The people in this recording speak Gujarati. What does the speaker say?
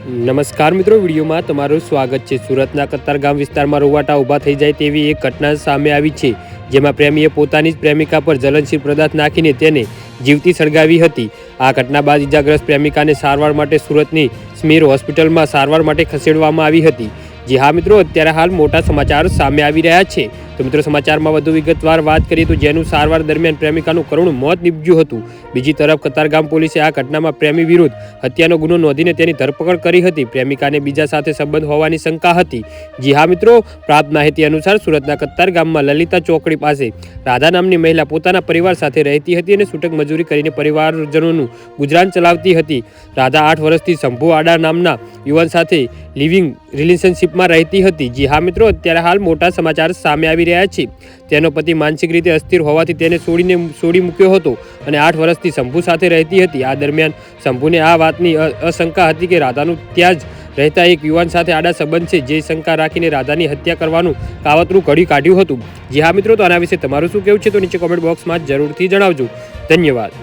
નમસ્કાર મિત્રો, વિડીયોમાં તમારું સ્વાગત છે। સુરતના કતારગામ વિસ્તારમાં રોવાટા ઊભા થઈ જાય તેવી એક ઘટના સામે આવી છે, જેમાં પ્રેમીએ પોતાની જ પ્રેમિકા પર જ્વલનશીલ પદાર્થ નાખીને તેને જીવતી સળગાવી હતી। આ ઘટના બાદ ઇજાગ્રસ્ત પ્રેમિકાને સારવાર માટે સુરતની સ્મીર હોસ્પિટલમાં સારવાર માટે ખસેડવામાં આવી હતી। જી હા મિત્રો, અત્યારે હાલ મોટા સમાચાર સામે આવી રહ્યા છે। તો મિત્રો, સમાચારમાં વધુ વિગતવાર વાત કરીએ તો જેનું સારવાર દરમિયાન પ્રેમિકાનું કરુણ મોત નીપજ્યું હતું। બીજી તરફ કતારગામ પોલીસે આ ઘટનામાં પ્રેમી વિરુદ્ધ હત્યાનો ગુનો નોંધીને તેની ધરપકડ કરી હતી। પ્રેમિકાને બીજા સાથે સંબંધ હોવાની શંકા હતી। જી હા મિત્રો, પ્રાપ્ત માહિતી અનુસાર સુરતના કતારગામમાં લલિતા ચોકડી પાસે રાધા નામની મહિલા પોતાના પરિવાર સાથે રહેતી હતી અને છૂટક મજૂરી કરીને પરિવારજનોનું ગુજરાન ચલાવતી હતી। રાધા 8 વર્ષથી શંભુ આડા નામના યુવાન સાથે લિવિંગ રિલેશનશિપમાં રહેતી હતી। જી હા મિત્રો, અત્યારે હાલ મોટા સમાચાર સામે આવી રહ્યા છે। તેનો પતિ માનસિક રીતે અસ્થિર હોવાથી તેને છોડી મૂક્યો હતો અને 8 વર્ષથી શંભુ સાથે રહેતી હતી। આ દરમિયાન શંભુને આ વાતની આશંકા હતી કે રાધાનું ત્યાં જ રહેતા એક યુવાન સાથે આડા સંબંધ છે, જે શંકા રાખીને રાધાની હત્યા કરવાનું કાવતરું ઘડી કાઢ્યું હતું। જી હા મિત્રો, તો આના વિશે તમારું શું કહેવું છે તો નીચે કોમેન્ટ બોક્સમાં જરૂરથી જણાવજો। ધન્યવાદ।